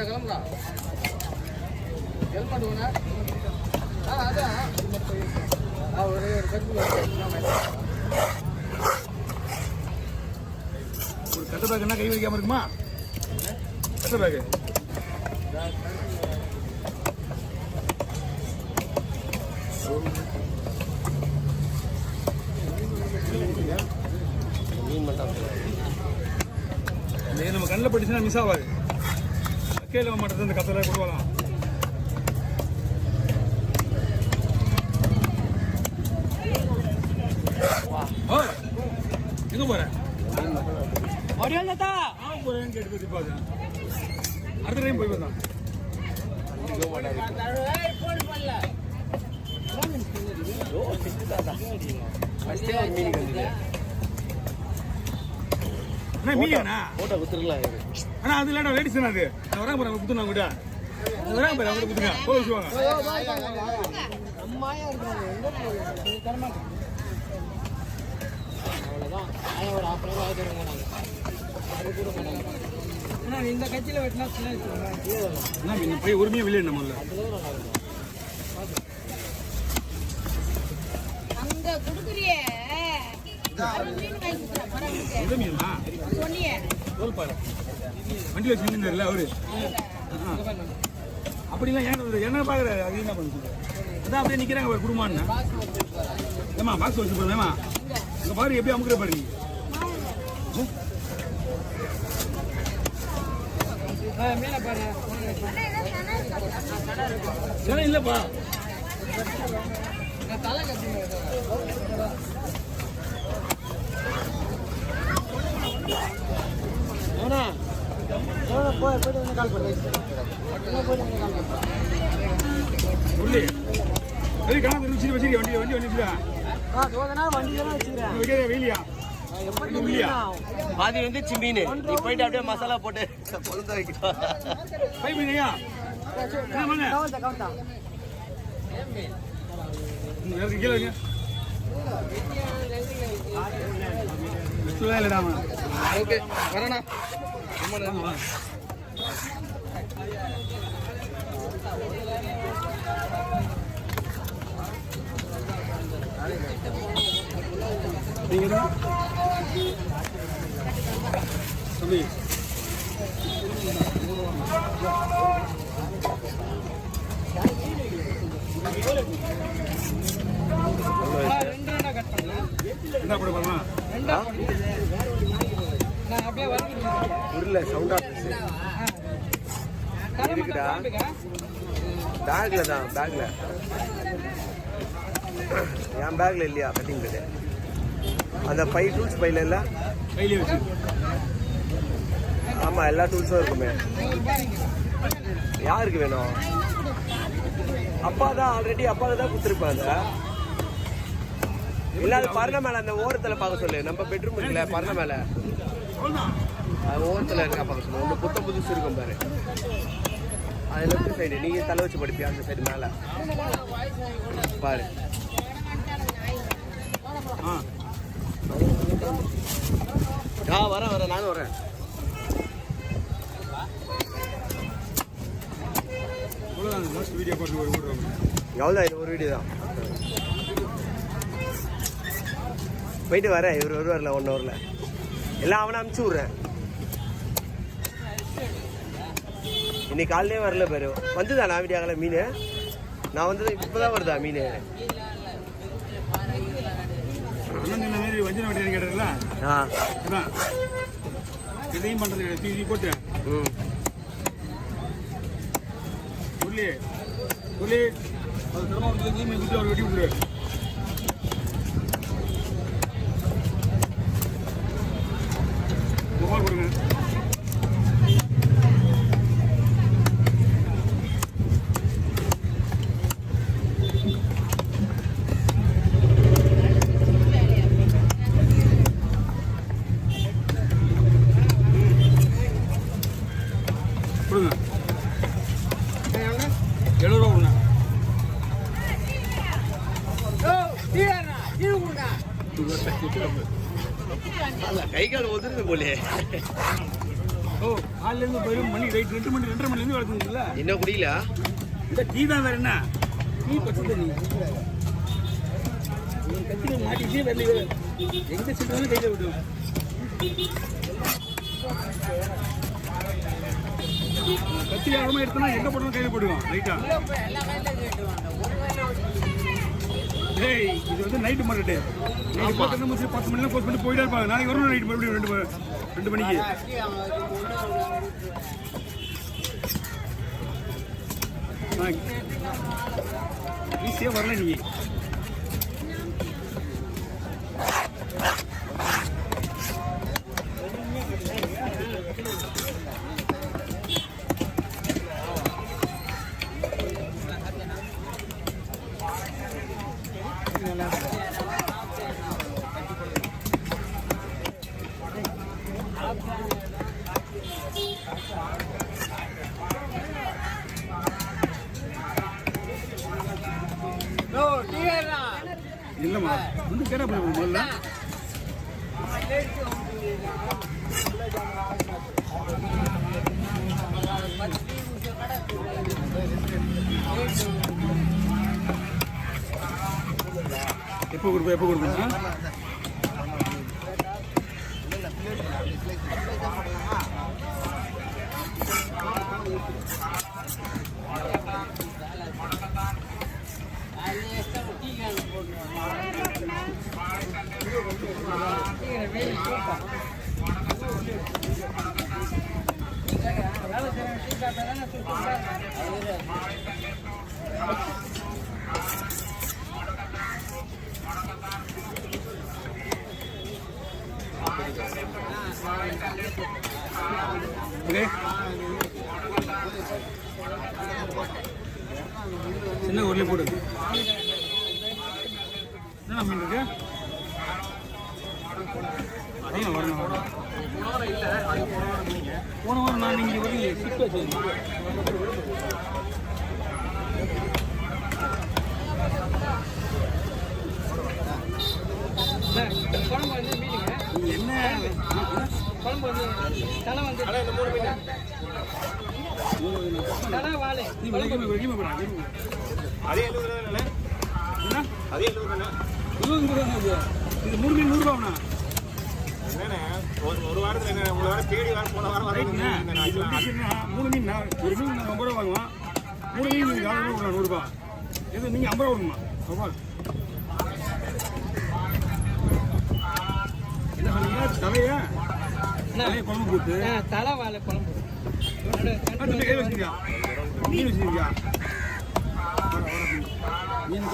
கிளம்புறா helmet ஒன்று அதான் ஒரே ஒரு கட்ட பேக் என்ன கை வைக்காம இருக்குமா? கட்ட பேக் நம்ம கண்ணில் படிச்சுன்னா மிஸ் ஆகாது. கேள்வி மாட்டேன் இந்த கத்தலை கொடுக்கலாம். எங்க போறேன் போறேன்னு கேட்டு போய் பாரு. அடுத்த டைம் போய் வந்தான் ஆனா அது இல்லடா லேடிஸ் அது வராங்க பாரு குத்துனா கூட வராங்க பாரு அவங்க குத்துங்க போய் சொல்லுவாங்க. இந்த கட்சியில வெட்டினா போய் உரிமையா வெளியே நம்மள அங்க குடுக்குறியே வண்டி வச்சு நின்றுல அவரு அப்படிலாம் ஏன் என்ன பாக்குறாரு அது என்ன பண்ணுது அதான் அப்படியே நிக்கிறாங்க ஒரு குடும்பம்னா ஏமா பாக்ஸ் வச்சு போறேமா அங்க பாரு எப்படி அமுக்குற பாருங்க இல்லப்பா தலை கட்டி போயிட்டு கால் பண்ணி வண்டி வண்டி வச்சுக்கிறேன் வெயிலியா பாதி வந்து சிம்பின்னு நீ போயிட்டு அப்படியே மசாலா போட்டு பொழுது வைக்கலாம் இல்லடாமா ஓகே வரேண்ணா தம்பி என்ன போட பண்ணலாம் உருளை சவுண்டா இருக்குடா பேக்ல தான் பேக்ல என் பேக்ல இல்லையா கட்டிங் பேக் அந்த 5 டூல்ஸ் பையில இல்ல கையிலே வச்சு ஆமா எல்லா டூல்ஸும் இருக்குமே யாருக்கு வேணும் அப்பா தான் ஆல்ரெடி அப்பா தான் கொடுத்துருப்பாங்க இல்லாத பரண மேல அந்த ஓரத்துல பார்க்க சொல்லு நம்ம பெட்ரூம் இருக்குல்ல பரண மேல அது ஓரத்துல இருக்கா பார்க்க சொல்லு ஒன்று புத்த புதுசு இருக்கும் பாரு அது லெஃப்ட் சைடு நீங்க தலை வச்சு படிப்பியா அந்த சைடு மேல பாரு வரேன் நானும் வரேன் எவ்வளோ இது ஒரு வீடியோ தான் போயிட்டு வரேன் இவர் வருவார்ல 1 ஹவரில் எல்லாம் அவனை அனுப்பிச்சி விட்றேன் இன்னைக்கு காலையிலே வரல பேரு வந்துதா நான் வீடியோங்கள மீன் நான் வந்தது இப்போதான் வருதா மீன் இதையும் பண்றது தீ போட்டு சொல்லி அது திரும்ப குட்டி அவர் வெட்டி விட்டுரு மொபைல் கொடுங்க கொடுங்க 70 ரூபா கொடுங்க கை கால் ஒதுருது போலே. ஓ காலையில இருந்து போயிடும் மணி ரைட் 2 மணி 2:30 மணில இருந்து வளர்க்குறீங்களா? என்ன குடியில இந்த டீ தான் வேற என்ன? டீ பச்சை தண்ணி. நீ கத்தில மாட்டிட்டே வரல. எங்க சிட்டாலும் கையில விடும். கத்தி ஆரமா எடுத்தனா எங்க போடணும் கையில போடுவான் ரைட்டா. டேய் இது வந்து நைட் மார்க்கெட். நைட் போட்டு நம்ம 10 மணில போஸ்ட் பண்ணி போயிட்டே இருப்பாங்க. நாளைக்கு வரணும் நைட் மறுபடியும் 2 மணிக்கு. ஈஸியா வரல நீ. இல்லம்மா வந்து கேட்டா போய் முதல்ல எப்போ கொடுப்பேன் ஓகே சின்ன ஊர்லேயே போடு. என்ன மீன் இருக்கு? அதான் வரணும். போன வாரம் நான் இங்கே வரல சிக்க வச்சிருந்தேன். குழம்பு வந்து மீனுங்க. என்ன குழம்பு வந்து தலை வந்து இந்த 3 மீன் தலை வாழை. நீ வெளியே போடா. அதே 70 ரூபாய். என்ன அதே 70 ரூபாய். 20 ரூபா. இது 3 மீன் 100 ரூபாண்ணா. என்னண்ணே ஒரு வாரத்தில் என்ன உங்களை வர தேடி வர போன வாரம் ரைட்டுண்ணா. இது வந்து சின்ன 3 மீன் ஒரு மீன் 50 ரூபா வாங்குவான். 3 மீன் நீங்கள் 100 ரூபா. இது நீங்கள் 50 ரூபா வருமா? சவால் என்ன சொன்னீங்க? தலையா குழம்பு போட்டு தலை வாழை குழம்பு. கை வச்சுருக்கியா? மீன் வச்சுருக்கியா? மீன்